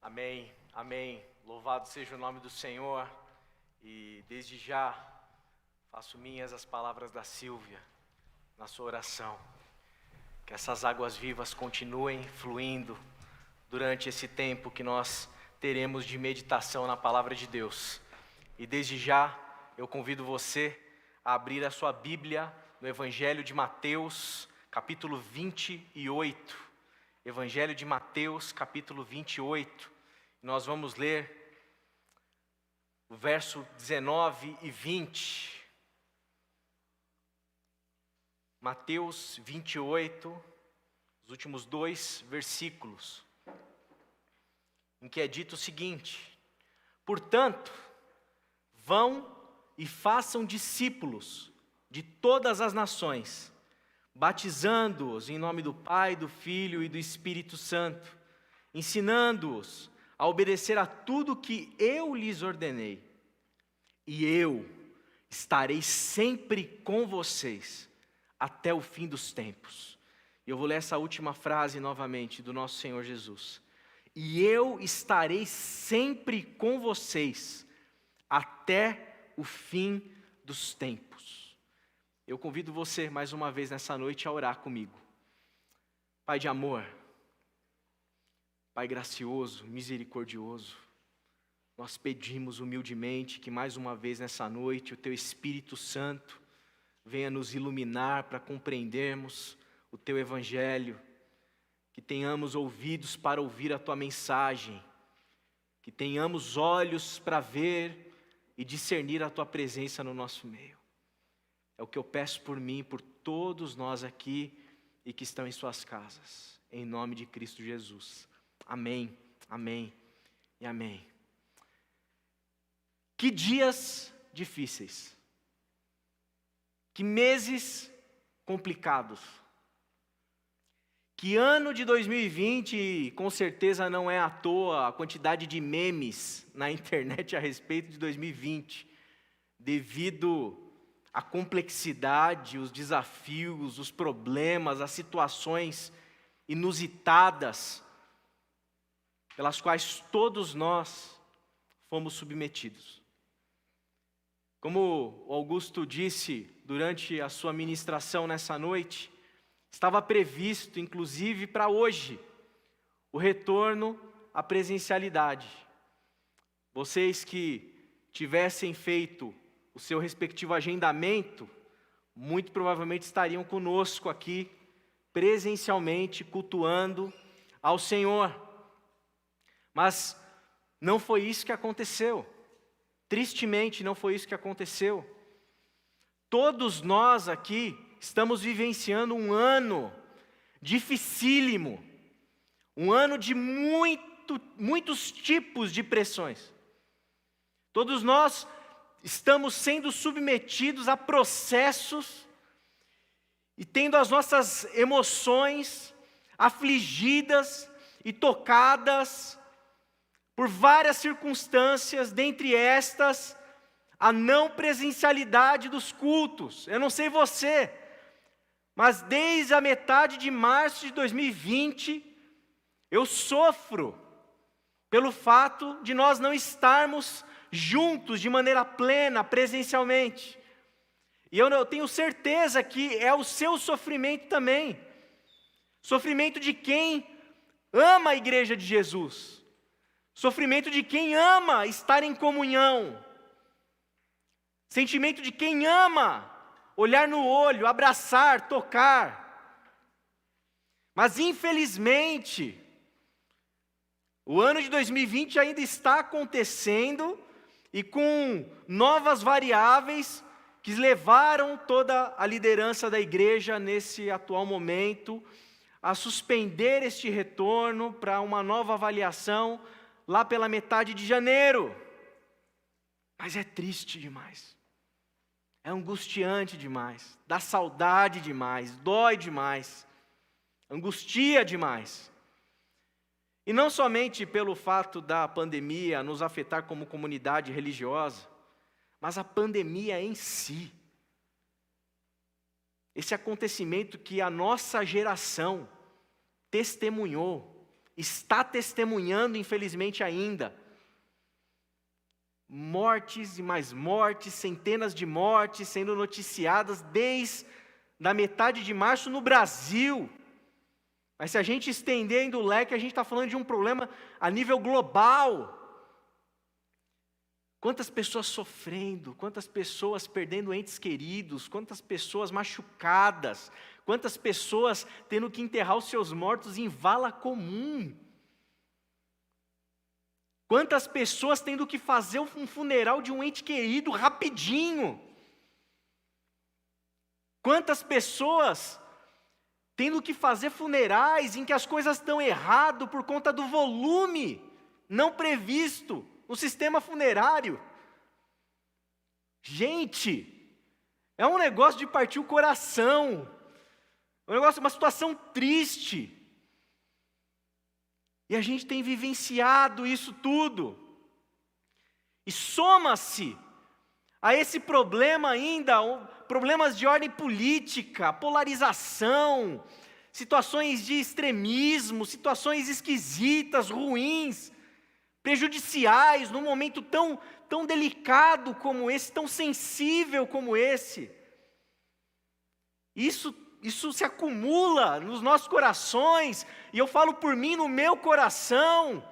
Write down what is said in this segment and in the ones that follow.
Amém, amém. Louvado seja o nome do Senhor. E desde já faço minhas as palavras da Silvia na sua oração. Que essas águas vivas continuem fluindo durante esse tempo que nós teremos de meditação na palavra de Deus. E desde já eu convido você a abrir a sua Bíblia no Evangelho de Mateus, capítulo 28. Evangelho de Mateus, capítulo 28. Nós vamos ler o verso 19 e 20. Mateus 28, os últimos dois versículos, em que é dito o seguinte: portanto, vão e façam discípulos de todas as nações, batizando-os em nome do Pai, do Filho e do Espírito Santo, ensinando-os a obedecer a tudo que eu lhes ordenei. E eu estarei sempre com vocês até o fim dos tempos. E eu vou ler essa última frase novamente do nosso Senhor Jesus. E eu estarei sempre com vocês até o fim dos tempos. Eu convido você mais uma vez nessa noite a orar comigo. Pai de amor, Pai gracioso, misericordioso, nós pedimos humildemente que mais uma vez nessa noite o Teu Espírito Santo venha nos iluminar para compreendermos o Teu Evangelho, que tenhamos ouvidos para ouvir a Tua mensagem, que tenhamos olhos para ver e discernir a Tua presença no nosso meio. É o que eu peço por mim e por todos nós aqui e que estão em suas casas, em nome de Cristo Jesus. Amém, amém e amém. Que dias difíceis, que meses complicados, que ano de 2020, com certeza não é à toa a quantidade de memes na internet a respeito de 2020, devido à complexidade, os desafios, os problemas, as situações inusitadas pelas quais todos nós fomos submetidos. Como o Augusto disse durante a sua ministração nessa noite, estava previsto, inclusive para hoje, o retorno à presencialidade. Vocês que tivessem feito o seu respectivo agendamento, muito provavelmente estariam conosco aqui, presencialmente, cultuando ao Senhor. Mas não foi isso que aconteceu. Tristemente, não foi isso que aconteceu. Todos nós aqui estamos vivenciando um ano dificílimo, um ano de muitos tipos de pressões. Todos nós estamos sendo submetidos a processos e tendo as nossas emoções afligidas e tocadas por várias circunstâncias, dentre estas, a não presencialidade dos cultos. Eu não sei você, mas desde a metade de março de 2020, eu sofro pelo fato de nós não estarmos juntos de maneira plena, presencialmente. E eu tenho certeza que é o seu sofrimento também. Sofrimento de quem ama a igreja de Jesus. Sofrimento de quem ama estar em comunhão. Sentimento de quem ama olhar no olho, abraçar, tocar. Mas infelizmente, o ano de 2020 ainda está acontecendo e com novas variáveis que levaram toda a liderança da igreja nesse atual momento a suspender este retorno para uma nova avaliação lá pela metade de janeiro. Mas é triste demais, é angustiante demais, dá saudade demais, dói demais, angustia demais. E não somente pelo fato da pandemia nos afetar como comunidade religiosa, mas a pandemia em si. Esse acontecimento que a nossa geração testemunhou está testemunhando, infelizmente ainda. Mortes e mais mortes, centenas de mortes sendo noticiadas desde a metade de março no Brasil. Mas se a gente estender ainda o leque, a gente está falando de um problema a nível global. Quantas pessoas sofrendo, quantas pessoas perdendo entes queridos, quantas pessoas machucadas, quantas pessoas tendo que enterrar os seus mortos em vala comum. Quantas pessoas tendo que fazer um funeral de um ente querido rapidinho. Quantas pessoas tendo que fazer funerais em que as coisas estão errado por conta do volume não previsto no sistema funerário. Gente, é um negócio de partir o coração. É um negócio, uma situação triste. E a gente tem vivenciado isso tudo. E soma-se a esse problema ainda, problemas de ordem política, polarização, situações de extremismo, situações esquisitas, ruins, prejudiciais, num momento tão delicado como esse, tão sensível como esse. Isso se acumula nos nossos corações, e eu falo por mim no meu coração,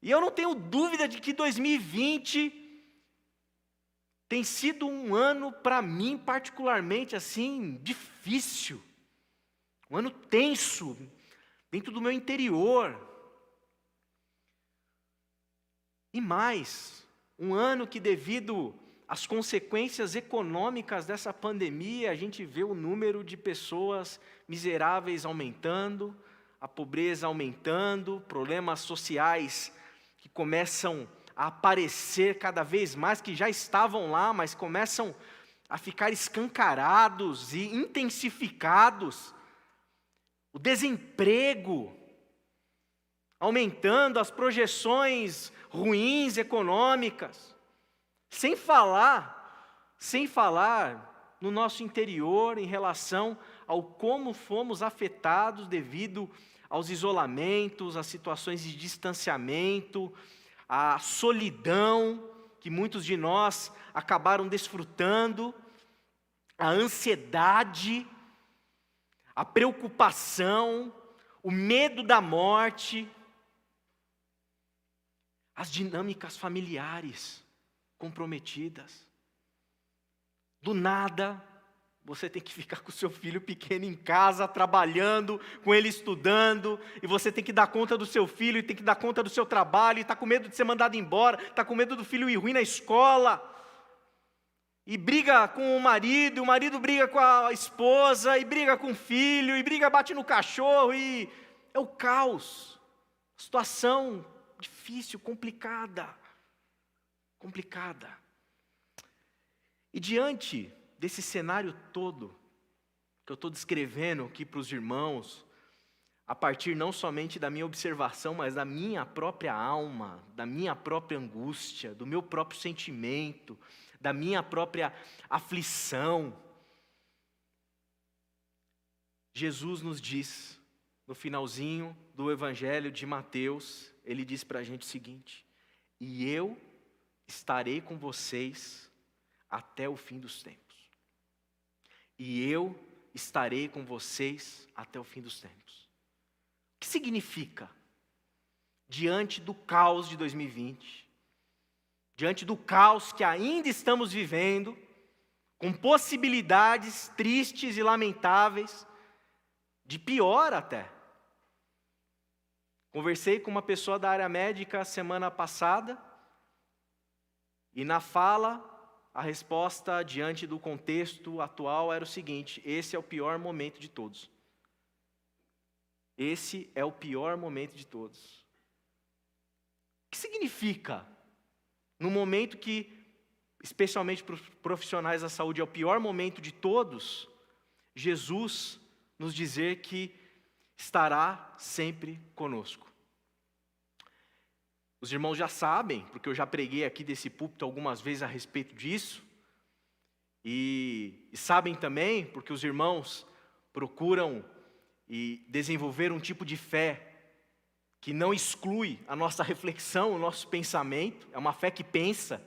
e eu não tenho dúvida de que 2020 tem sido um ano, para mim particularmente, assim, difícil, um ano tenso, dentro do meu interior, e mais, um ano que devido às consequências econômicas dessa pandemia, a gente vê o número de pessoas miseráveis aumentando, a pobreza aumentando, problemas sociais que começam a aparecer cada vez mais, que já estavam lá, mas começam a ficar escancarados e intensificados. O desemprego aumentando, as projeções ruins econômicas, sem falar no nosso interior em relação ao como fomos afetados devido aos isolamentos, às situações de distanciamento, à solidão que muitos de nós acabaram desfrutando, a ansiedade, a preocupação, o medo da morte, as dinâmicas familiares comprometidas. Do nada, você tem que ficar com o seu filho pequeno em casa, trabalhando, com ele estudando, e você tem que dar conta do seu filho, e tem que dar conta do seu trabalho, e está com medo de ser mandado embora, está com medo do filho ir ruim na escola, e briga com o marido briga com a esposa, e briga com o filho, e bate no cachorro, e é o caos, situação difícil, complicada. E diante desse cenário todo, que eu estou descrevendo aqui para os irmãos, a partir não somente da minha observação, mas da minha própria alma, da minha própria angústia, do meu próprio sentimento, da minha própria aflição, Jesus nos diz, no finalzinho do Evangelho de Mateus, ele diz para a gente o seguinte: e eu estarei com vocês até o fim dos tempos. E eu estarei com vocês até o fim dos tempos. O que significa? Diante do caos de 2020, diante do caos que ainda estamos vivendo, com possibilidades tristes e lamentáveis, de pior até. Conversei com uma pessoa da área médica semana passada, e na fala, a resposta diante do contexto atual era o seguinte: esse é o pior momento de todos. Esse é o pior momento de todos. O que significa, no momento que, especialmente para os profissionais da saúde, é o pior momento de todos, Jesus nos dizer que estará sempre conosco? Os irmãos já sabem, porque eu já preguei aqui desse púlpito algumas vezes a respeito disso, e sabem também, porque os irmãos procuram desenvolver um tipo de fé que não exclui a nossa reflexão, o nosso pensamento, é uma fé que pensa,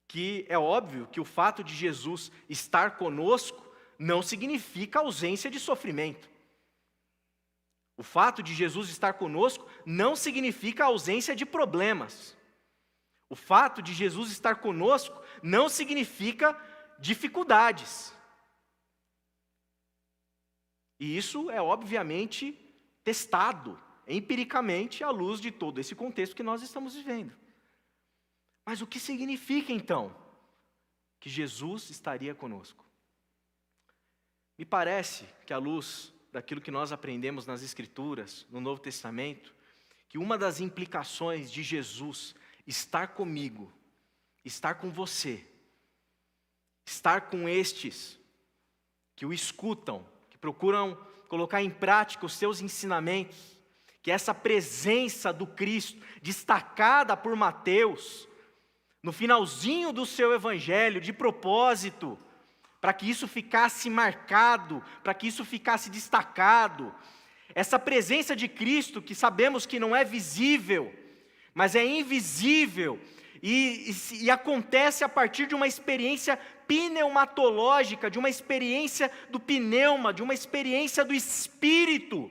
que é óbvio que o fato de Jesus estar conosco não significa ausência de sofrimento. O fato de Jesus estar conosco não significa ausência de problemas. O fato de Jesus estar conosco não significa dificuldades. E isso é obviamente testado empiricamente à luz de todo esse contexto que nós estamos vivendo. Mas o que significa então que Jesus estaria conosco? Me parece que à luz daquilo que nós aprendemos nas Escrituras, no Novo Testamento, que uma das implicações de Jesus estar comigo, estar com você, estar com estes que o escutam, que procuram colocar em prática os seus ensinamentos, que essa presença do Cristo, destacada por Mateus, no finalzinho do seu evangelho, de propósito, para que isso ficasse marcado, para que isso ficasse destacado, essa presença de Cristo, que sabemos que não é visível, mas é invisível, e acontece a partir de uma experiência pneumatológica, de uma experiência do pneuma, de uma experiência do Espírito,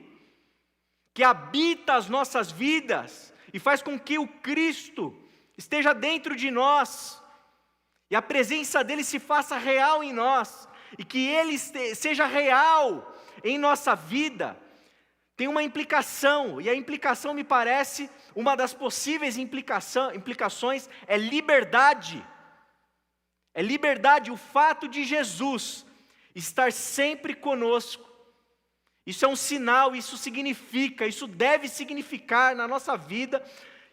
que habita as nossas vidas, e faz com que o Cristo esteja dentro de nós, e a presença dele se faça real em nós, e que ele seja real em nossa vida, tem uma implicação, e a implicação me parece, uma das possíveis implicações é liberdade. É liberdade, o fato de Jesus estar sempre conosco. Isso é um sinal, isso significa, isso deve significar na nossa vida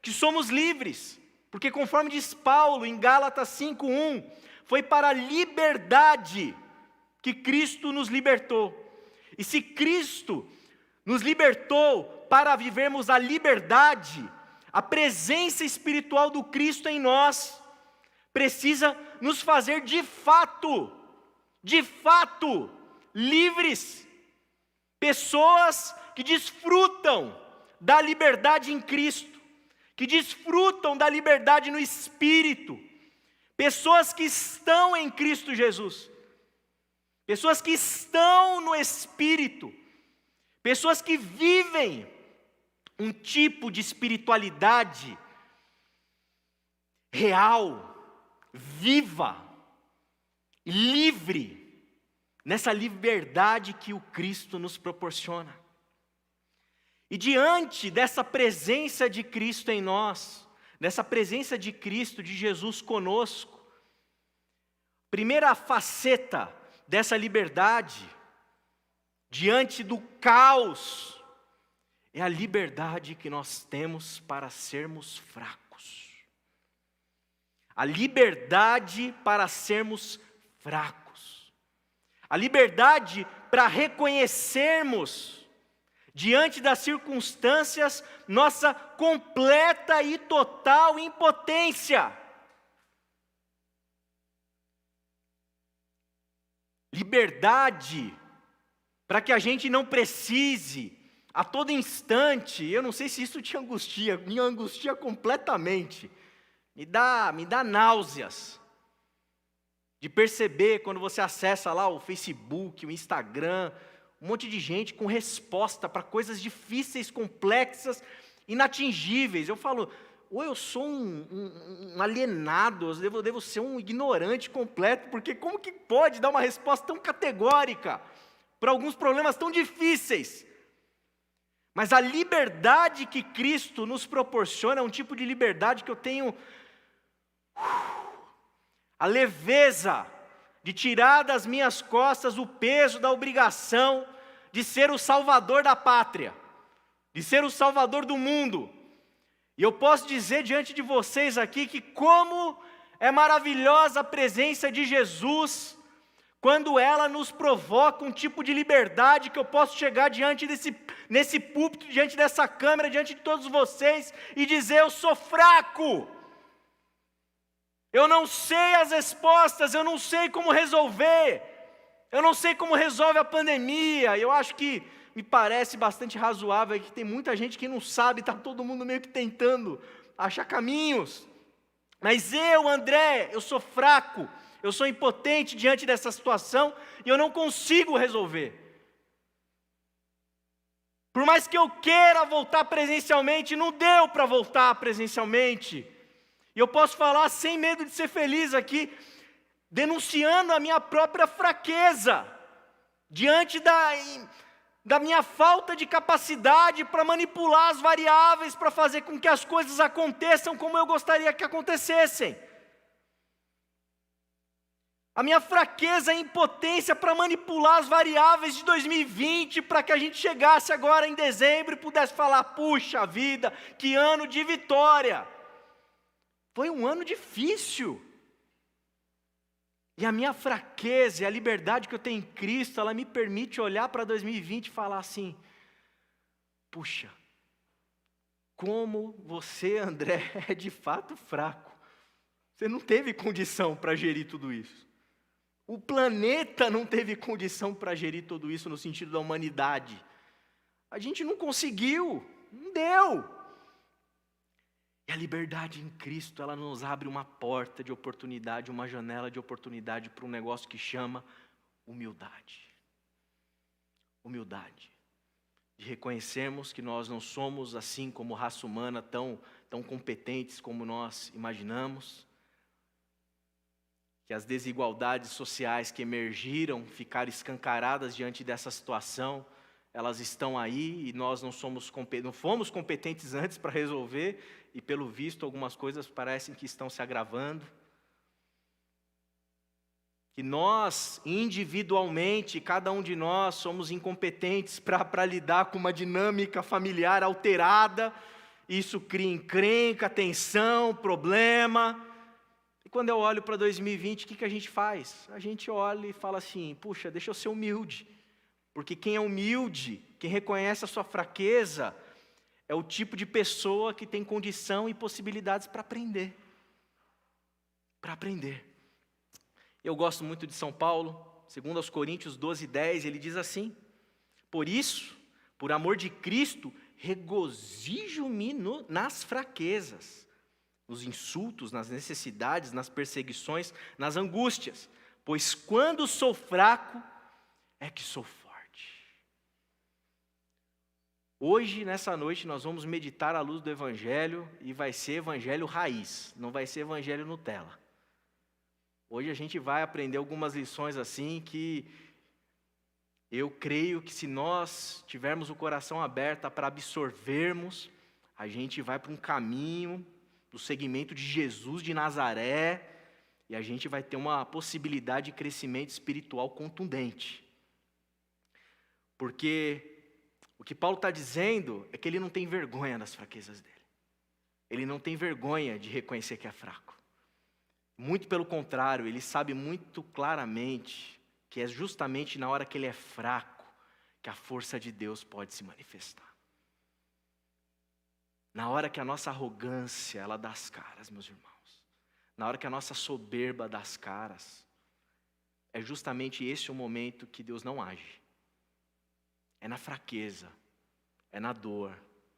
que somos livres. Porque conforme diz Paulo em Gálatas 5:1, foi para a liberdade que Cristo nos libertou. E se Cristo nos libertou para vivermos a liberdade, a presença espiritual do Cristo em nós precisa nos fazer de fato, livres. Pessoas que desfrutam da liberdade em Cristo, que desfrutam da liberdade no Espírito, pessoas que estão em Cristo Jesus, pessoas que estão no Espírito, pessoas que vivem um tipo de espiritualidade real, viva, livre, nessa liberdade que o Cristo nos proporciona. E diante dessa presença de Cristo em nós, dessa presença de Cristo, de Jesus conosco, primeira faceta dessa liberdade, diante do caos, é a liberdade que nós temos para sermos fracos. A liberdade para sermos fracos. A liberdade para reconhecermos, diante das circunstâncias, nossa completa e total impotência. Liberdade para que a gente não precise, a todo instante, eu não sei se isso te angustia, me angustia completamente, me dá náuseas, de perceber quando você acessa lá o Facebook, o Instagram, um monte de gente com resposta para coisas difíceis, complexas, inatingíveis. Eu falo, ou eu sou um alienado, eu devo ser um ignorante completo, porque como que pode dar uma resposta tão categórica para alguns problemas tão difíceis? Mas a liberdade que Cristo nos proporciona é um tipo de liberdade que eu tenho a leveza de tirar das minhas costas o peso da obrigação de ser o salvador da pátria, de ser o salvador do mundo. E eu posso dizer diante de vocês aqui que como é maravilhosa a presença de Jesus, quando ela nos provoca um tipo de liberdade que eu posso chegar nesse púlpito, diante dessa câmera, diante de todos vocês e dizer: eu sou fraco, eu não sei as respostas, eu não sei como resolver, eu não sei como resolve a pandemia. Eu acho que me parece bastante razoável é que tem muita gente que não sabe, está todo mundo meio que tentando achar caminhos. Mas eu, André, eu sou fraco, eu sou impotente diante dessa situação e eu não consigo resolver. Por mais que eu queira voltar presencialmente, não deu para voltar presencialmente. E eu posso falar sem medo de ser feliz aqui, denunciando a minha própria fraqueza, diante da minha falta de capacidade para manipular as variáveis, para fazer com que as coisas aconteçam como eu gostaria que acontecessem. A minha fraqueza e impotência para manipular as variáveis de 2020, para que a gente chegasse agora em dezembro e pudesse falar, puxa vida, que ano de vitória. Foi um ano difícil. E a minha fraqueza e a liberdade que eu tenho em Cristo, ela me permite olhar para 2020 e falar assim, puxa, como você, André, é de fato fraco. Você não teve condição para gerir tudo isso. O planeta não teve condição para gerir tudo isso no sentido da humanidade. A gente não conseguiu, não deu. E a liberdade em Cristo, ela nos abre uma porta de oportunidade, uma janela de oportunidade para um negócio que chama humildade. Humildade. De reconhecermos que nós não somos, assim como raça humana, tão competentes como nós imaginamos. Que as desigualdades sociais que emergiram, ficaram escancaradas diante dessa situação, elas estão aí e nós não fomos competentes antes para resolver, e pelo visto algumas coisas parecem que estão se agravando. Que nós, individualmente, cada um de nós, somos incompetentes para lidar com uma dinâmica familiar alterada, isso cria encrenca, tensão, problema. E quando eu olho para 2020, o que a gente faz? A gente olha e fala assim, puxa, deixa eu ser humilde. Porque quem é humilde, quem reconhece a sua fraqueza, é o tipo de pessoa que tem condição e possibilidades para aprender. Para aprender. Eu gosto muito de São Paulo, segundo aos Coríntios 12:10, ele diz assim, por isso, por amor de Cristo, regozijo-me nas fraquezas, nos insultos, nas necessidades, nas perseguições, nas angústias, pois quando sou fraco, é que sou forte. Hoje, nessa noite, nós vamos meditar à luz do Evangelho, e vai ser Evangelho raiz, não vai ser Evangelho Nutella. Hoje a gente vai aprender algumas lições assim, que eu creio que se nós tivermos o coração aberto para absorvermos, a gente vai para um caminho do segmento de Jesus de Nazaré, e a gente vai ter uma possibilidade de crescimento espiritual contundente. Porque o que Paulo está dizendo é que ele não tem vergonha das fraquezas dele. Ele não tem vergonha de reconhecer que é fraco. Muito pelo contrário, ele sabe muito claramente que é justamente na hora que ele é fraco que a força de Deus pode se manifestar. Na hora que a nossa arrogância, ela dá as caras, meus irmãos. Na hora que a nossa soberba dá as caras, é justamente esse o momento que Deus não age. É na fraqueza, é na dor,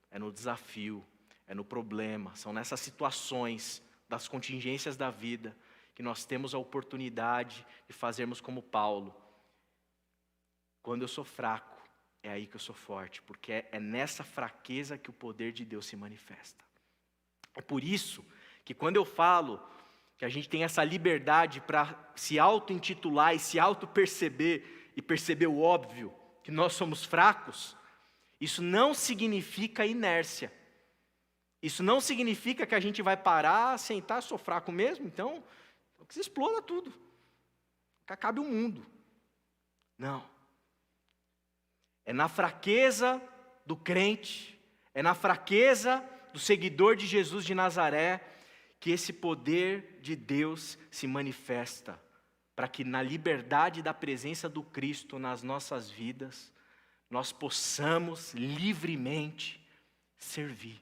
é no desafio, é no problema. São nessas situações das contingências da vida que nós temos a oportunidade de fazermos como Paulo. Quando eu sou fraco, é aí que eu sou forte, porque é nessa fraqueza que o poder de Deus se manifesta. É por isso que quando eu falo que a gente tem essa liberdade para se auto-intitular e se auto-perceber e perceber o óbvio, que nós somos fracos, isso não significa inércia. Isso não significa que a gente vai parar, sentar, sou fraco mesmo, então que se exploda tudo, que acabe o mundo. Não. É na fraqueza do crente, é na fraqueza do seguidor de Jesus de Nazaré, que esse poder de Deus se manifesta, para que na liberdade da presença do Cristo nas nossas vidas, nós possamos livremente servir.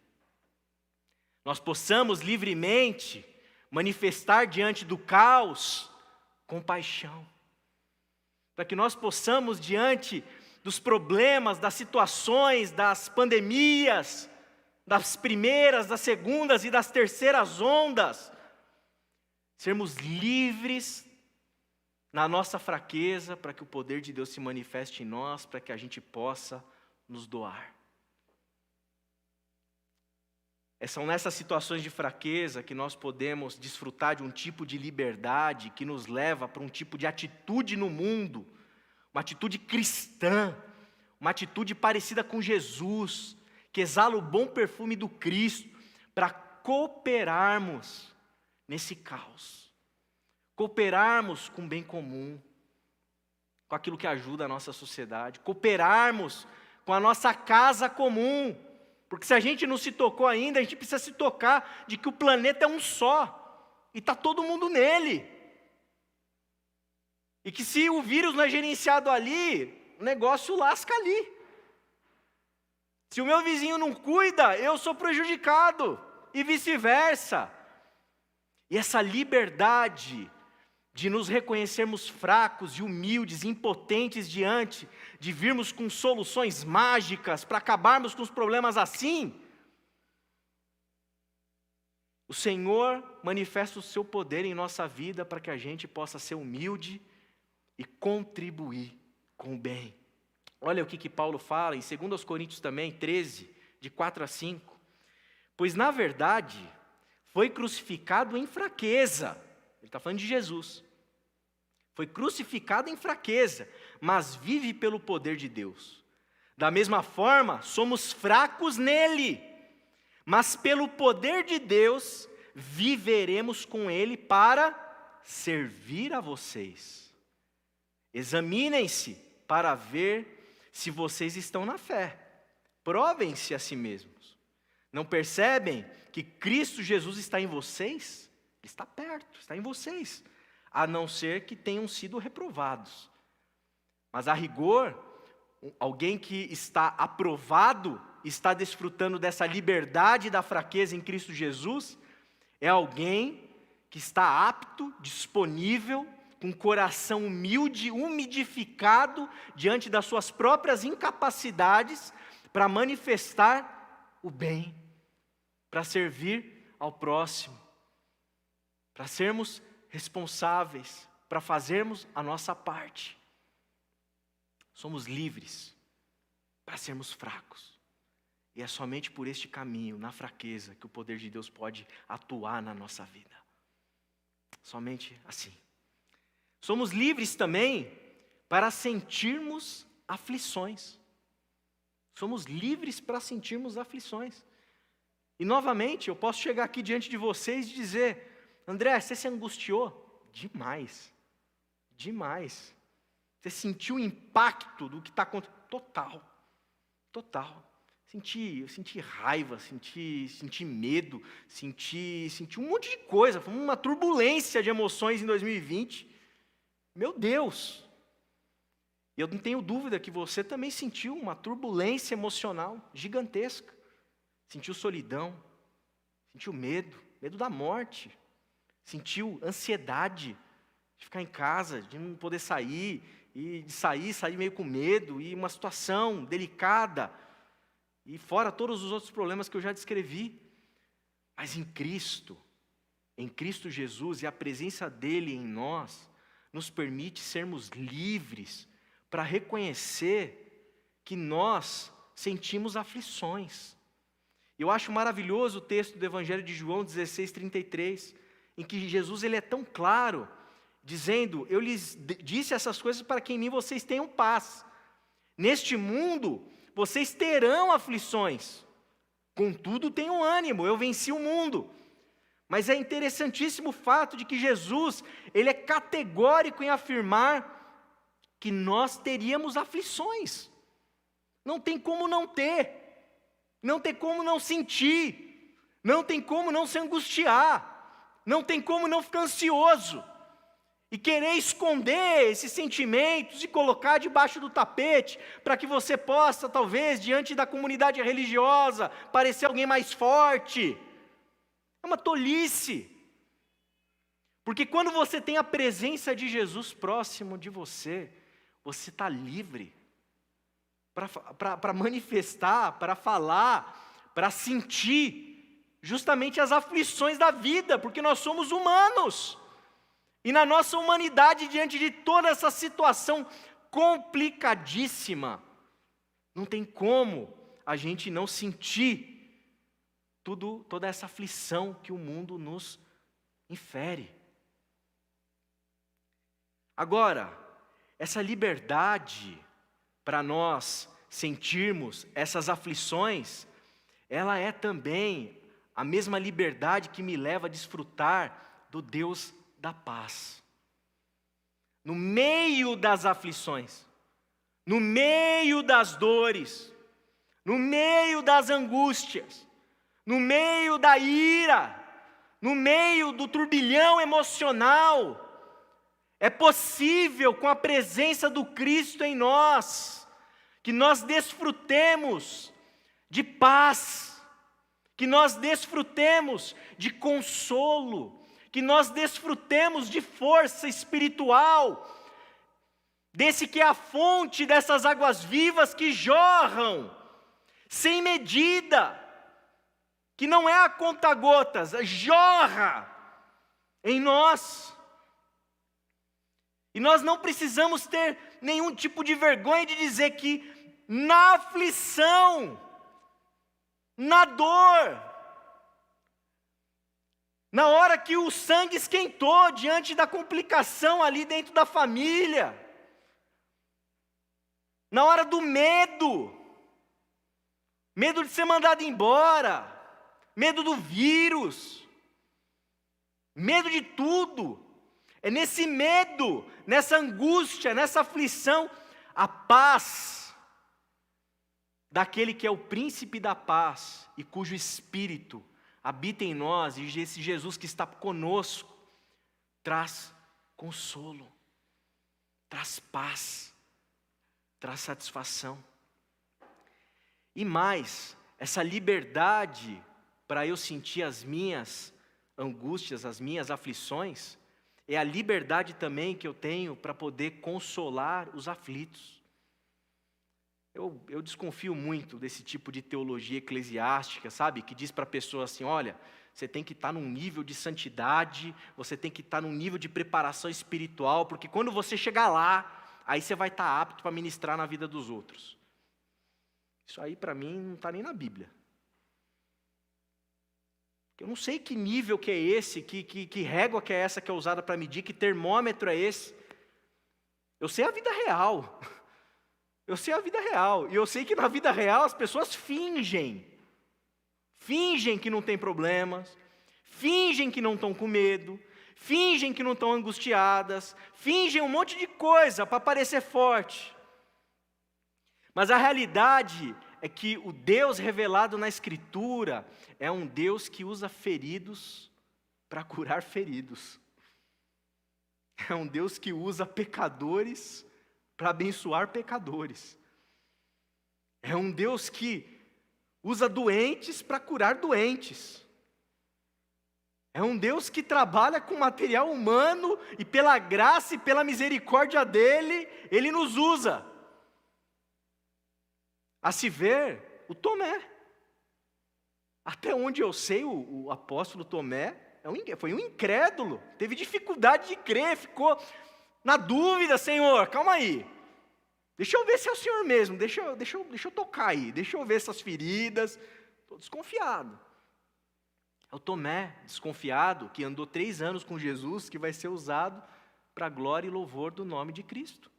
Nós possamos livremente manifestar diante do caos compaixão. Para que nós possamos, diante dos problemas, das situações, das pandemias, das primeiras, das segundas e das terceiras ondas. Sermos livres na nossa fraqueza, para que o poder de Deus se manifeste em nós, para que a gente possa nos doar. São nessas situações de fraqueza que nós podemos desfrutar de um tipo de liberdade que nos leva para um tipo de atitude no mundo, uma atitude cristã, uma atitude parecida com Jesus, que exala o bom perfume do Cristo, para cooperarmos nesse caos, cooperarmos com o bem comum, com aquilo que ajuda a nossa sociedade, cooperarmos com a nossa casa comum, porque se a gente não se tocou ainda, a gente precisa se tocar de que o planeta é um só, e está todo mundo nele. E que se o vírus não é gerenciado ali, o negócio lasca ali. Se o meu vizinho não cuida, eu sou prejudicado, e vice-versa. E essa liberdade de nos reconhecermos fracos e humildes, impotentes diante, de virmos com soluções mágicas para acabarmos com os problemas assim, o Senhor manifesta o seu poder em nossa vida para que a gente possa ser humilde e contribuir com o bem. Olha o que Paulo fala em 2 Coríntios também, 13, de 4 a 5. Pois na verdade, foi crucificado em fraqueza. Ele está falando de Jesus. Foi crucificado em fraqueza, mas vive pelo poder de Deus. Da mesma forma, somos fracos nele, mas pelo poder de Deus, viveremos com ele para servir a vocês. Examinem-se para ver se vocês estão na fé. Provem-se a si mesmos. Não percebem que Cristo Jesus está em vocês? Ele está perto, está em vocês. A não ser que tenham sido reprovados. Mas a rigor, alguém que está aprovado, está desfrutando dessa liberdade da fraqueza em Cristo Jesus, é alguém que está apto, disponível, com coração humilde, umidificado, diante das suas próprias incapacidades, para manifestar o bem, para servir ao próximo, para sermos responsáveis, para fazermos a nossa parte. Somos livres para sermos fracos. E é somente por este caminho, na fraqueza, que o poder de Deus pode atuar na nossa vida. Somente assim. Somos livres também para sentirmos aflições. Somos livres para sentirmos aflições. E novamente, eu posso chegar aqui diante de vocês e dizer: André, você se angustiou? Demais. Demais. Você sentiu o impacto do que está acontecendo? Total. Eu senti raiva, senti medo, senti um monte de coisa. Foi uma turbulência de emoções em 2020. Meu Deus! E eu não tenho dúvida que você também sentiu uma turbulência emocional gigantesca. Sentiu solidão, sentiu medo da morte. Sentiu ansiedade de ficar em casa, de não poder sair, e de sair meio com medo, e uma situação delicada, e fora todos os outros problemas que eu já descrevi. Mas em Cristo Jesus, e a presença dEle em nós, nos permite sermos livres para reconhecer que nós sentimos aflições. Eu acho maravilhoso o texto do Evangelho de João 16:33, em que Jesus ele é tão claro, dizendo: eu lhes disse essas coisas para que em mim vocês tenham paz. Neste mundo vocês terão aflições, contudo tenham ânimo, eu venci o mundo. Mas é interessantíssimo o fato de que Jesus, ele é categórico em afirmar que nós teríamos aflições. Não tem como não ter, não tem como não sentir, não tem como não se angustiar, não tem como não ficar ansioso e querer esconder esses sentimentos e colocar debaixo do tapete, para que você possa, talvez, diante da comunidade religiosa, parecer alguém mais forte. É uma tolice. Porque quando você tem a presença de Jesus próximo de você, você está livre para manifestar, para falar, para sentir justamente as aflições da vida, porque nós somos humanos. E na nossa humanidade, diante de toda essa situação complicadíssima, não tem como a gente não sentir toda essa aflição que o mundo nos infere. Agora, essa liberdade para nós sentirmos essas aflições, ela é também a mesma liberdade que me leva a desfrutar do Deus da paz. No meio das aflições, no meio das dores, no meio das angústias, no meio da ira, no meio do turbilhão emocional, é possível, com a presença do Cristo em nós, que nós desfrutemos de paz, que nós desfrutemos de consolo, que nós desfrutemos de força espiritual, desse que é a fonte dessas águas vivas que jorram, sem medida, que não é a conta-gotas, jorra em nós. E nós não precisamos ter nenhum tipo de vergonha de dizer que na aflição, na dor, na hora que o sangue esquentou diante da complicação ali dentro da família, na hora do medo de ser mandado embora, medo do vírus, medo de tudo, é nesse medo, nessa angústia, nessa aflição, a paz daquele que é o príncipe da paz e cujo espírito habita em nós, e esse Jesus que está conosco, traz consolo, traz paz, traz satisfação. E mais, essa liberdade para eu sentir as minhas angústias, as minhas aflições, é a liberdade também que eu tenho para poder consolar os aflitos. Eu desconfio muito desse tipo de teologia eclesiástica, sabe? Que diz para a pessoa assim, olha, você tem que estar num nível de santidade, você tem que estar num nível de preparação espiritual, porque quando você chegar lá, aí você vai estar apto para ministrar na vida dos outros. Isso aí para mim não está nem na Bíblia. Eu não sei que nível que é esse, que régua que é essa que é usada para medir, que termômetro é esse. Eu sei a vida real. Eu sei a vida real. E eu sei que na vida real as pessoas fingem. Fingem que não tem problemas. Fingem que não estão com medo. Fingem que não estão angustiadas. Fingem um monte de coisa para parecer forte. Mas a realidade é que o Deus revelado na Escritura é um Deus que usa feridos para curar feridos. É um Deus que usa pecadores para abençoar pecadores. É um Deus que usa doentes para curar doentes. É um Deus que trabalha com material humano e pela graça e pela misericórdia dele, ele nos usa. A se ver, o Tomé. Até onde eu sei, o apóstolo Tomé foi um incrédulo, teve dificuldade de crer, ficou na dúvida, Senhor, calma aí. Deixa eu ver se é o Senhor mesmo, deixa eu tocar aí, deixa eu ver essas feridas. Estou desconfiado. É o Tomé, desconfiado, que andou 3 anos com Jesus, que vai ser usado para a glória e louvor do nome de Cristo.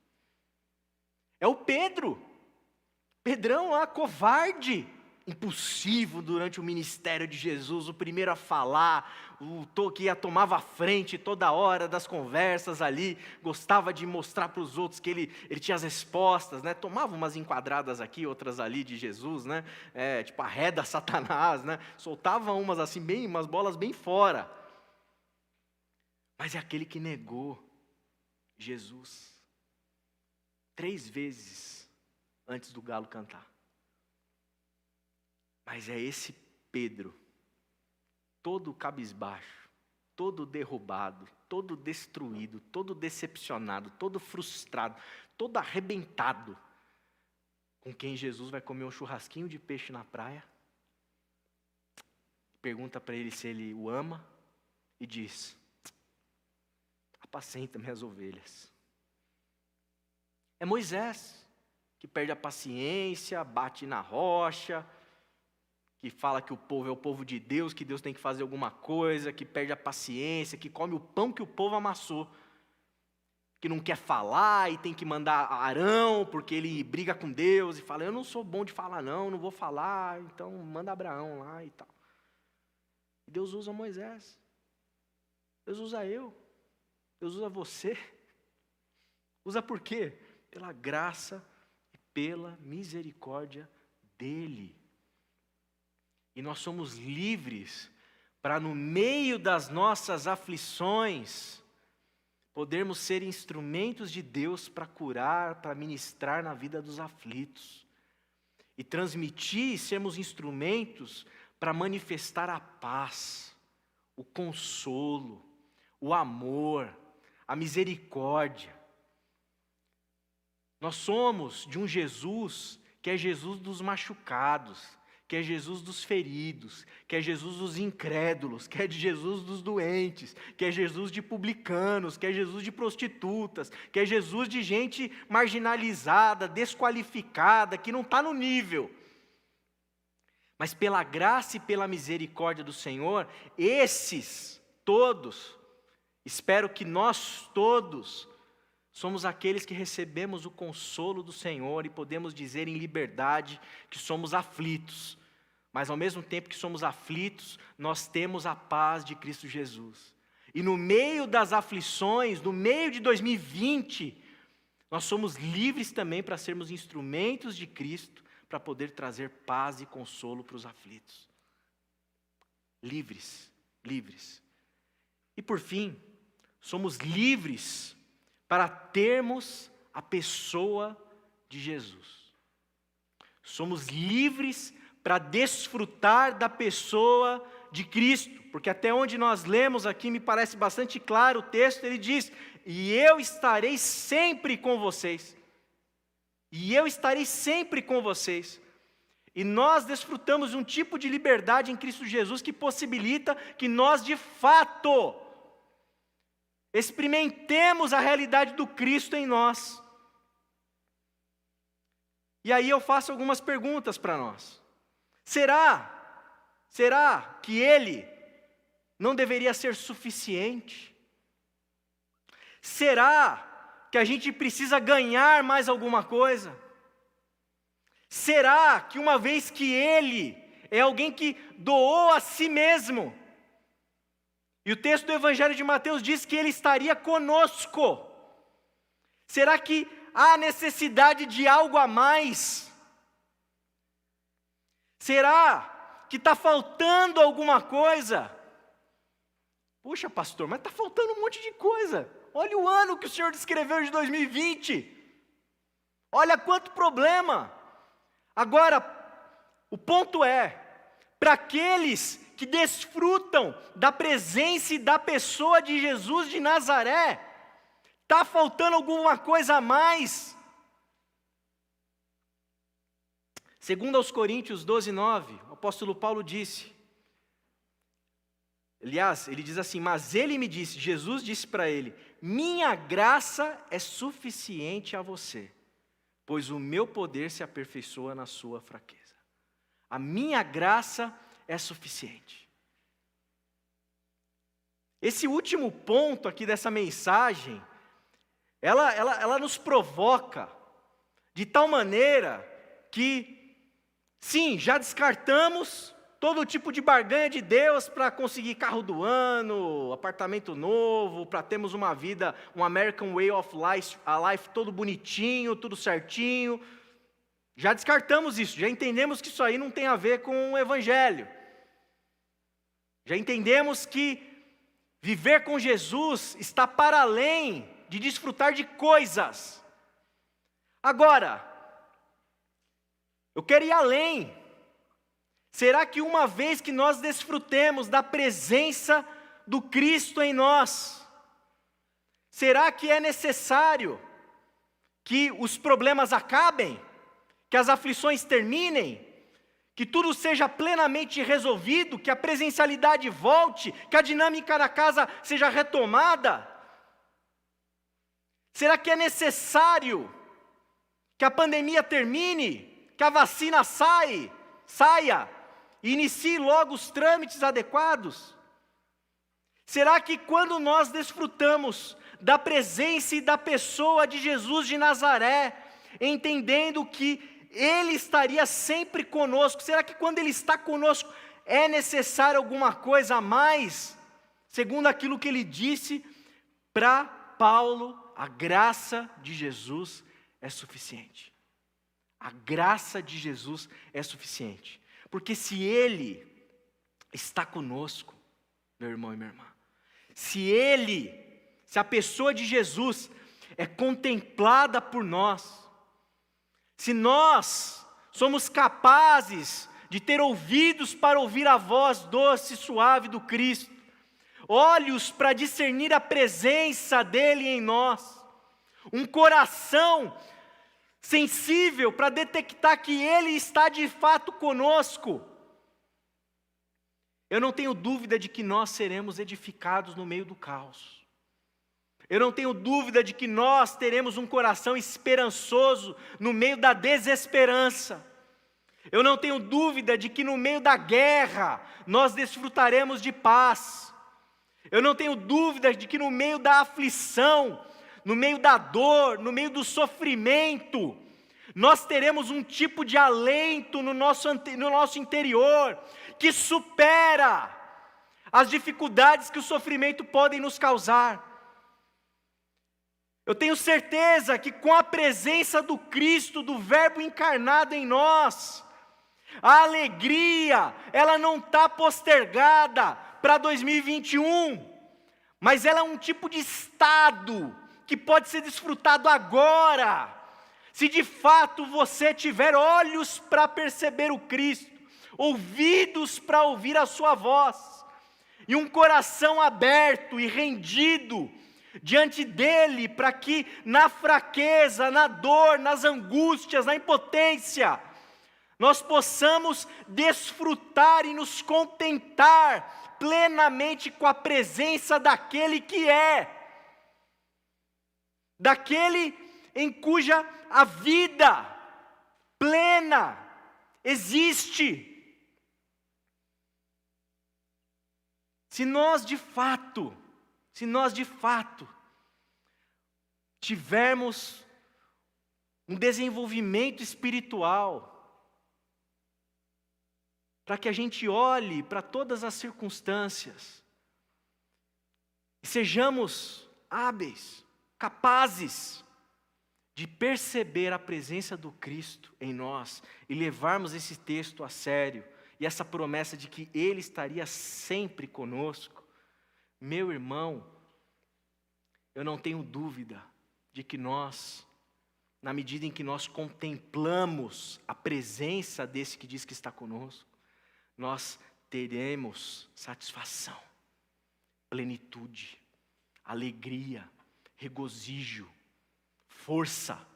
É o Pedrão lá, covarde, impulsivo durante o ministério de Jesus, o primeiro a falar, que tomava a frente toda hora das conversas ali, gostava de mostrar para os outros que ele tinha as respostas, né? Tomava umas enquadradas aqui, outras ali de Jesus, né? Tipo arreda Satanás, né? Soltava umas assim, umas bolas bem fora. Mas é aquele que negou Jesus 3 vezes antes do galo cantar. Mas é esse Pedro, todo cabisbaixo, todo derrubado, todo destruído, todo decepcionado, todo frustrado, todo arrebentado, com quem Jesus vai comer um churrasquinho de peixe na praia, pergunta para ele se ele o ama e diz: apacenta minhas ovelhas. É Moisés que perde a paciência, bate na rocha, que fala que o povo é o povo de Deus, que Deus tem que fazer alguma coisa, que perde a paciência, que come o pão que o povo amassou, que não quer falar e tem que mandar Arão, porque ele briga com Deus e fala: eu não sou bom de falar não vou falar, então manda Abraão lá e tal. E Deus usa Moisés, Deus usa eu, Deus usa você. Usa por quê? Pela graça e pela misericórdia dEle. E nós somos livres para, no meio das nossas aflições, podermos ser instrumentos de Deus para curar, para ministrar na vida dos aflitos. E transmitir e sermos instrumentos para manifestar a paz, o consolo, o amor, a misericórdia. Nós somos de um Jesus que é Jesus dos machucados, que é Jesus dos feridos, que é Jesus dos incrédulos, que é de Jesus dos doentes, que é Jesus de publicanos, que é Jesus de prostitutas, que é Jesus de gente marginalizada, desqualificada, que não está no nível. Mas pela graça e pela misericórdia do Senhor, esses todos, espero que nós todos, somos aqueles que recebemos o consolo do Senhor e podemos dizer em liberdade que somos aflitos. Mas ao mesmo tempo que somos aflitos, nós temos a paz de Cristo Jesus. E no meio das aflições, no meio de 2020, nós somos livres também para sermos instrumentos de Cristo, para poder trazer paz e consolo para os aflitos. Livres, livres. E por fim, somos livres para termos a pessoa de Jesus. Somos livres para desfrutar da pessoa de Cristo, porque até onde nós lemos aqui, me parece bastante claro o texto, ele diz: e eu estarei sempre com vocês. E eu estarei sempre com vocês. E nós desfrutamos de um tipo de liberdade em Cristo Jesus que possibilita que nós de fato experimentemos a realidade do Cristo em nós. E aí eu faço algumas perguntas para nós. Será que Ele não deveria ser suficiente? Será que a gente precisa ganhar mais alguma coisa? Será que uma vez que Ele é alguém que doou a si mesmo, e o texto do Evangelho de Mateus diz que Ele estaria conosco, será que há necessidade de algo a mais? Será que está faltando alguma coisa? Puxa, pastor, mas está faltando um monte de coisa. Olha o ano que o Senhor descreveu de 2020. Olha quanto problema. Agora, o ponto é, para aqueles que desfrutam da presença e da pessoa de Jesus de Nazaré, está faltando alguma coisa a mais? Segundo aos Coríntios 12:9, o apóstolo Paulo disse, aliás, ele diz assim: mas ele me disse, Jesus disse para ele: minha graça é suficiente a você, pois o meu poder se aperfeiçoa na sua fraqueza. A minha graça é suficiente. Esse último ponto aqui dessa mensagem, ela nos provoca de tal maneira que, sim, já descartamos todo tipo de barganha de Deus para conseguir carro do ano, apartamento novo, para termos uma vida, um American way of life, a life todo bonitinho, tudo certinho. Já descartamos isso, já entendemos que isso aí não tem a ver com o Evangelho. Já entendemos que viver com Jesus está para além de desfrutar de coisas. Agora, eu quero ir além. Será que uma vez que nós desfrutemos da presença do Cristo em nós, será que é necessário que os problemas acabem? que as aflições terminem, que tudo seja plenamente resolvido, que a presencialidade volte, que a dinâmica na casa seja retomada? Será que é necessário que a pandemia termine, que a vacina saia e inicie logo os trâmites adequados? Será que quando nós desfrutamos da presença e da pessoa de Jesus de Nazaré, entendendo que Ele estaria sempre conosco, será que quando Ele está conosco é necessário alguma coisa a mais? Segundo aquilo que Ele disse para Paulo, a graça de Jesus é suficiente. A graça de Jesus é suficiente. Porque se Ele está conosco, meu irmão e minha irmã, se a pessoa de Jesus é contemplada por nós, se nós somos capazes de ter ouvidos para ouvir a voz doce e suave do Cristo, olhos para discernir a presença dEle em nós, um coração sensível para detectar que Ele está de fato conosco, eu não tenho dúvida de que nós seremos edificados no meio do caos. Eu não tenho dúvida de que nós teremos um coração esperançoso no meio da desesperança. Eu não tenho dúvida de que no meio da guerra nós desfrutaremos de paz. Eu não tenho dúvida de que no meio da aflição, no meio da dor, no meio do sofrimento, nós teremos um tipo de alento no nosso interior, que supera as dificuldades que o sofrimento podem nos causar. Eu tenho certeza que com a presença do Cristo, do Verbo encarnado em nós, a alegria, ela não está postergada para 2021, mas ela é um tipo de estado que pode ser desfrutado agora, se de fato você tiver olhos para perceber o Cristo, ouvidos para ouvir a sua voz, e um coração aberto e rendido diante dEle, para que na fraqueza, na dor, nas angústias, na impotência, nós possamos desfrutar e nos contentar plenamente com a presença daquele que daquele em cuja a vida plena existe. Se nós de fato tivermos um desenvolvimento espiritual, para que a gente olhe para todas as circunstâncias, e sejamos hábeis, capazes de perceber a presença do Cristo em nós, e levarmos esse texto a sério, e essa promessa de que Ele estaria sempre conosco, meu irmão, eu não tenho dúvida de que nós, na medida em que nós contemplamos a presença desse que diz que está conosco, nós teremos satisfação, plenitude, alegria, regozijo, força.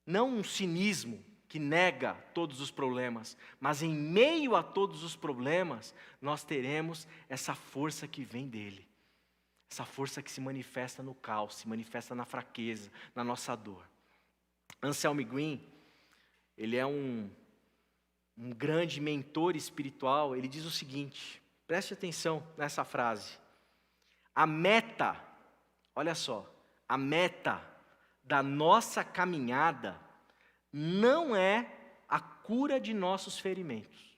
Não um cinismo que nega todos os problemas, mas em meio a todos os problemas, nós teremos essa força que vem dele. Essa força que se manifesta no caos, se manifesta na fraqueza, na nossa dor. Anselm Green, ele é um grande mentor espiritual, ele diz o seguinte, preste atenção nessa frase. A meta, olha só, a meta da nossa caminhada não é a cura de nossos ferimentos.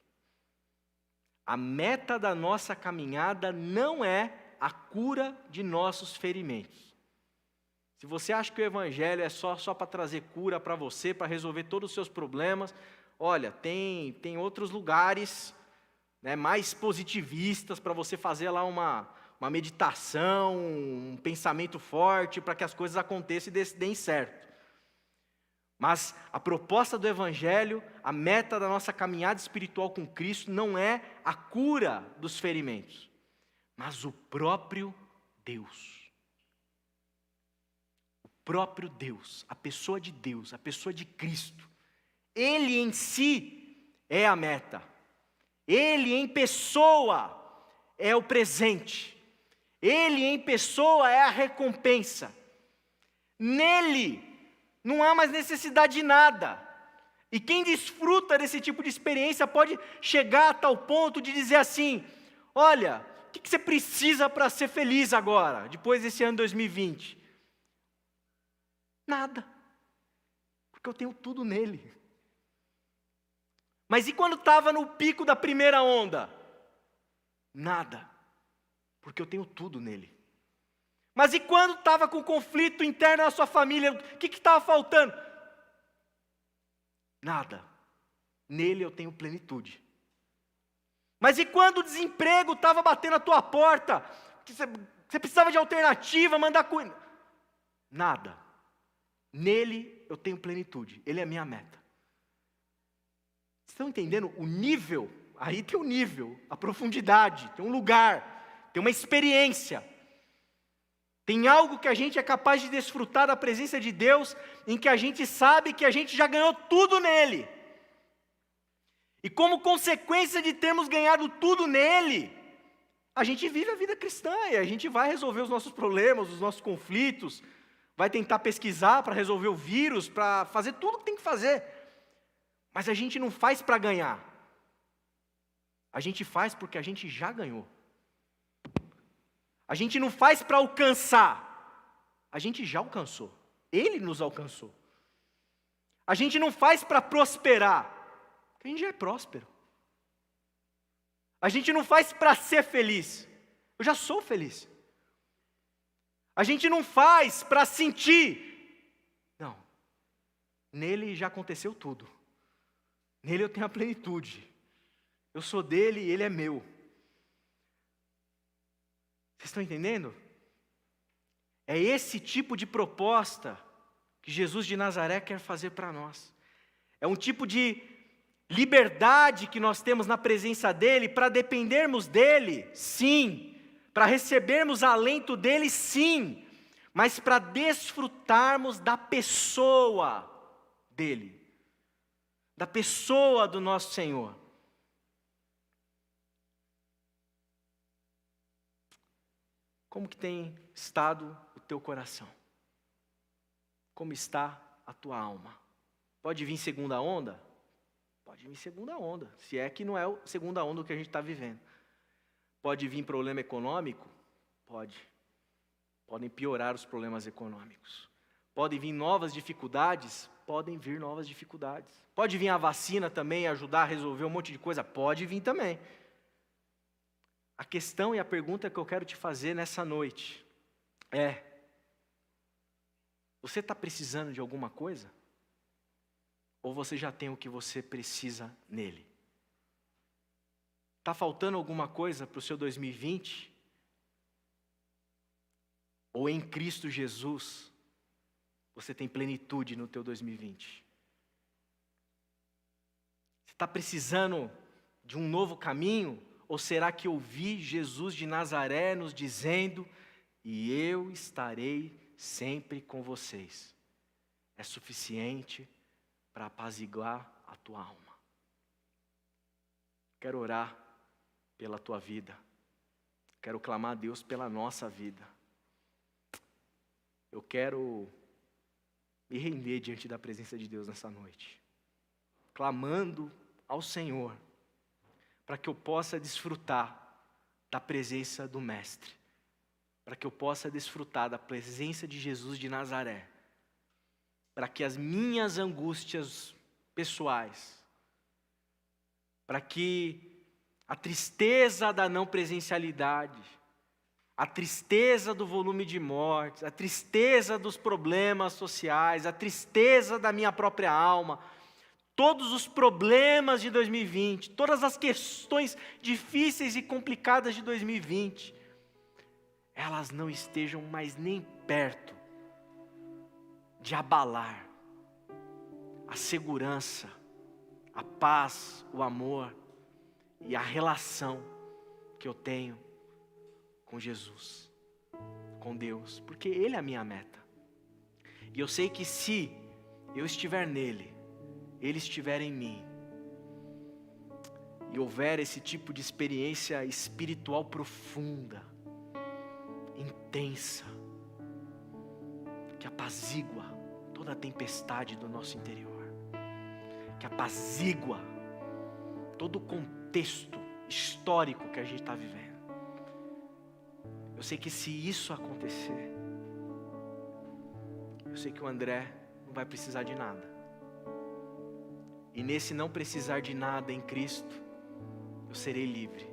A meta da nossa caminhada não é a cura de nossos ferimentos. Se você acha que o Evangelho é só para trazer cura para você, para resolver todos os seus problemas, olha, tem outros lugares, né, mais positivistas para você fazer lá uma meditação, um pensamento forte para que as coisas aconteçam e deem certo. Mas a proposta do Evangelho, a meta da nossa caminhada espiritual com Cristo não é a cura dos ferimentos, mas o próprio Deus. O próprio Deus, a pessoa de Cristo, Ele em si é a meta. Ele em pessoa é o presente. Ele em pessoa é a recompensa. Nele não há mais necessidade de nada. E quem desfruta desse tipo de experiência pode chegar a tal ponto de dizer assim: olha, o que você precisa para ser feliz agora, depois desse ano 2020? Nada. Porque eu tenho tudo nele. Mas e quando estava no pico da primeira onda? Nada. Porque eu tenho tudo nele. Mas e quando estava com conflito interno na sua família? O que estava faltando? Nada. Nele eu tenho plenitude. Mas e quando o desemprego estava batendo a tua porta? Que você precisava de alternativa, mandar coisa? Nada. Nele eu tenho plenitude. Ele é a minha meta. Vocês estão entendendo o nível? Aí tem o nível, a profundidade, tem um lugar, tem uma experiência. Tem algo que a gente é capaz de desfrutar da presença de Deus, em que a gente sabe que a gente já ganhou tudo nele. E como consequência de termos ganhado tudo nele, a gente vive a vida cristã, e a gente vai resolver os nossos problemas, os nossos conflitos, vai tentar pesquisar para resolver o vírus, para fazer tudo o que tem que fazer. Mas a gente não faz para ganhar. A gente faz porque a gente já ganhou. A gente não faz para alcançar, a gente já alcançou. Ele nos alcançou. A gente não faz para prosperar, porque a gente já é próspero. A gente não faz para ser feliz, eu já sou feliz. A gente não faz para sentir, não. Nele já aconteceu tudo. Nele eu tenho a plenitude. Eu sou dele e ele é meu. Vocês estão entendendo? É esse tipo de proposta que Jesus de Nazaré quer fazer para nós. É um tipo de liberdade que nós temos na presença dEle, para dependermos dEle, sim. Para recebermos alento dEle, sim. Mas para desfrutarmos da pessoa dEle. Da pessoa do nosso Senhor. Como que tem estado o teu coração? Como está a tua alma? Pode vir segunda onda? Pode vir segunda onda, se é que não é a segunda onda que a gente está vivendo. Pode vir problema econômico? Pode. Podem piorar os problemas econômicos. Podem vir novas dificuldades? Podem vir novas dificuldades. Pode vir a vacina também ajudar a resolver um monte de coisa? Pode vir também. A questão e a pergunta que eu quero te fazer nessa noite é: você está precisando de alguma coisa? Ou você já tem o que você precisa nele? Está faltando alguma coisa para o seu 2020? Ou em Cristo Jesus, você tem plenitude no teu 2020? Você está precisando de um novo caminho? Ou será que ouvi Jesus de Nazaré nos dizendo: e eu estarei sempre com vocês? É suficiente para apaziguar a tua alma. Quero orar pela tua vida. Quero clamar a Deus pela nossa vida. Eu quero me render diante da presença de Deus nessa noite, clamando ao Senhor, para que eu possa desfrutar da presença do Mestre, para que eu possa desfrutar da presença de Jesus de Nazaré, para que as minhas angústias pessoais, para que a tristeza da não presencialidade, a tristeza do volume de mortes, a tristeza dos problemas sociais, a tristeza da minha própria alma, todos os problemas de 2020, todas as questões difíceis e complicadas de 2020, elas não estejam mais nem perto de abalar a segurança, a paz, o amor e a relação que eu tenho com Jesus, com Deus, porque Ele é a minha meta. E eu sei que se eu estiver nele, Ele estiver em mim, e houver esse tipo de experiência espiritual profunda, intensa, que apazigua toda a tempestade do nosso interior, que apazigua todo o contexto histórico que a gente está vivendo. Eu sei que se isso acontecer, eu sei que o André não vai precisar de nada. E nesse não precisar de nada em Cristo, eu serei livre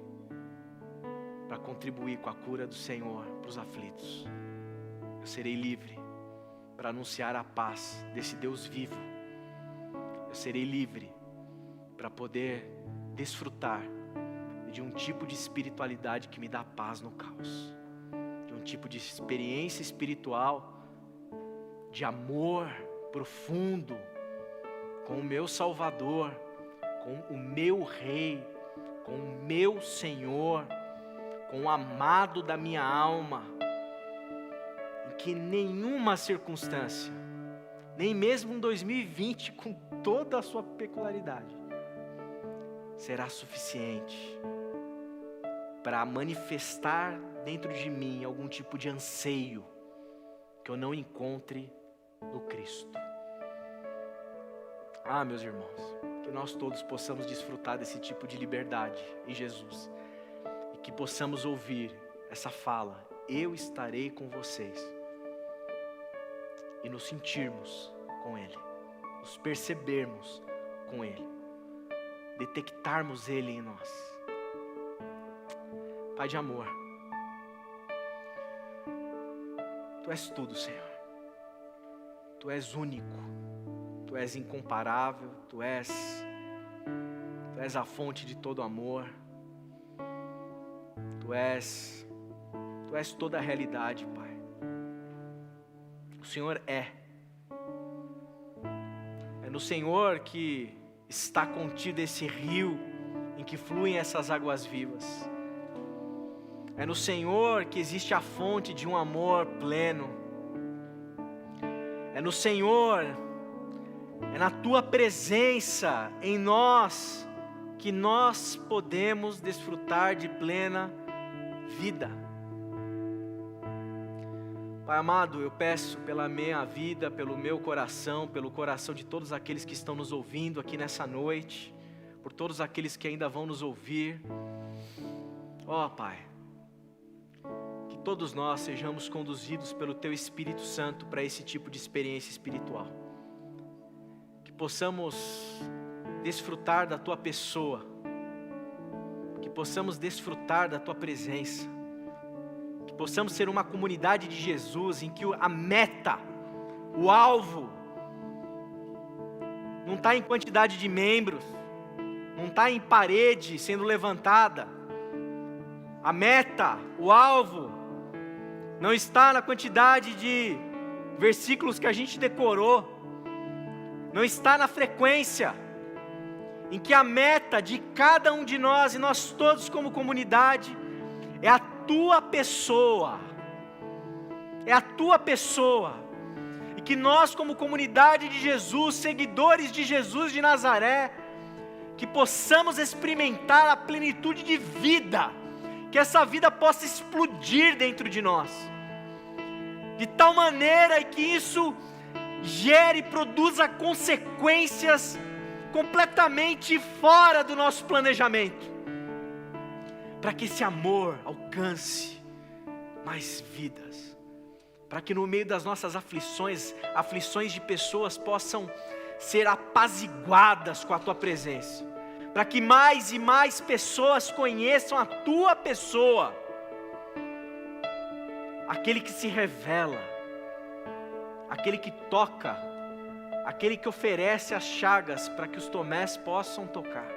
para contribuir com a cura do Senhor para os aflitos. Eu serei livre para anunciar a paz desse Deus vivo. Eu serei livre para poder desfrutar de um tipo de espiritualidade que me dá paz no caos, de um tipo de experiência espiritual de amor profundo com o meu Salvador, com o meu Rei, com o meu Senhor, com o amado da minha alma, em que nenhuma circunstância, nem mesmo um 2020 com toda a sua peculiaridade, será suficiente para manifestar dentro de mim algum tipo de anseio que eu não encontre no Cristo. Ah, meus irmãos, que nós todos possamos desfrutar desse tipo de liberdade em Jesus, e que possamos ouvir essa fala: eu estarei com vocês, e nos sentirmos com Ele, nos percebermos com Ele, detectarmos Ele em nós. Pai de amor, Tu és tudo, Senhor. Tu és único, Tu és incomparável, Tu és a fonte de todo amor, Tu és toda a realidade, Pai. O Senhor é no Senhor que está contido esse rio em que fluem essas águas vivas. É no Senhor que existe a fonte de um amor pleno. É no Senhor, é na Tua presença em nós que nós podemos desfrutar de plena vida. Pai amado, eu peço pela minha vida, pelo meu coração, pelo coração de todos aqueles que estão nos ouvindo aqui nessa noite, por todos aqueles que ainda vão nos ouvir. Ó Pai, que todos nós sejamos conduzidos pelo Teu Espírito Santo para esse tipo de experiência espiritual. Que possamos desfrutar da Tua pessoa, que possamos desfrutar da Tua presença, que possamos ser uma comunidade de Jesus em que a meta, o alvo, não está em quantidade de membros, não está em parede sendo levantada. A meta, o alvo, não está na quantidade de versículos que a gente decorou, não está na frequência, em que a meta de cada um de nós, e nós todos como comunidade, é a Tua pessoa, é a Tua pessoa, e que nós como comunidade de Jesus, seguidores de Jesus de Nazaré, que possamos experimentar a plenitude de vida, que essa vida possa explodir dentro de nós, de tal maneira que isso gere e produza consequências completamente fora do nosso planejamento, para que esse amor alcance mais vidas, para que no meio das nossas aflições de pessoas possam ser apaziguadas com a Tua presença, para que mais e mais pessoas conheçam a Tua pessoa, aquele que se revela, aquele que toca, aquele que oferece as chagas para que os Tomés possam tocar,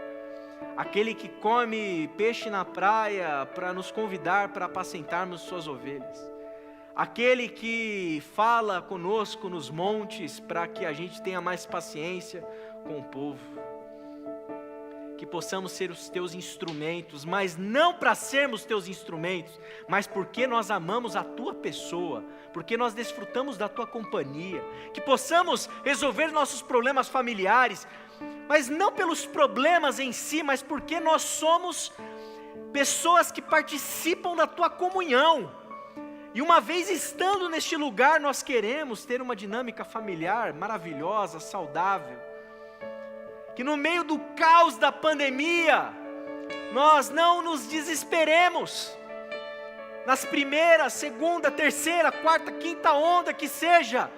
aquele que come peixe na praia para nos convidar para apacentarmos suas ovelhas, aquele que fala conosco nos montes para que a gente tenha mais paciência com o povo. Que possamos ser os Teus instrumentos, mas não para sermos Teus instrumentos, mas porque nós amamos a Tua pessoa, porque nós desfrutamos da Tua companhia. Que possamos resolver nossos problemas familiares, mas não pelos problemas em si, mas porque nós somos pessoas que participam da tua comunhão. E uma vez estando neste lugar, nós queremos ter uma dinâmica familiar maravilhosa, saudável. Que no meio do caos da pandemia, nós não nos desesperemos. Nas primeiras, segunda, terceira, quarta, quinta onda que seja,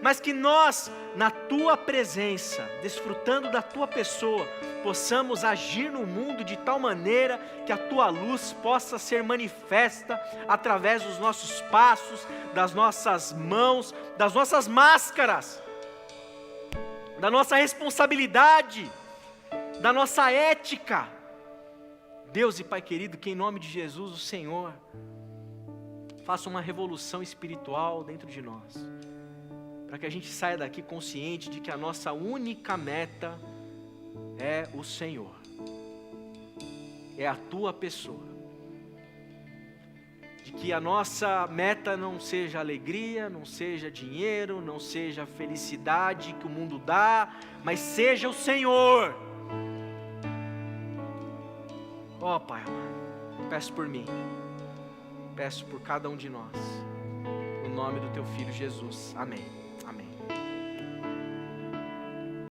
mas que nós, na tua presença, desfrutando da tua pessoa, possamos agir no mundo de tal maneira que a tua luz possa ser manifesta através dos nossos passos, das nossas mãos, das nossas máscaras, da nossa responsabilidade, da nossa ética. Deus e Pai querido, que em nome de Jesus, o Senhor faça uma revolução espiritual dentro de nós, para que a gente saia daqui consciente de que a nossa única meta é o Senhor, é a tua pessoa, de que a nossa meta não seja alegria, não seja dinheiro, não seja felicidade que o mundo dá, mas seja o Senhor. Ó Pai amado, peço por mim, peço por cada um de nós, no nome do teu Filho Jesus, amém.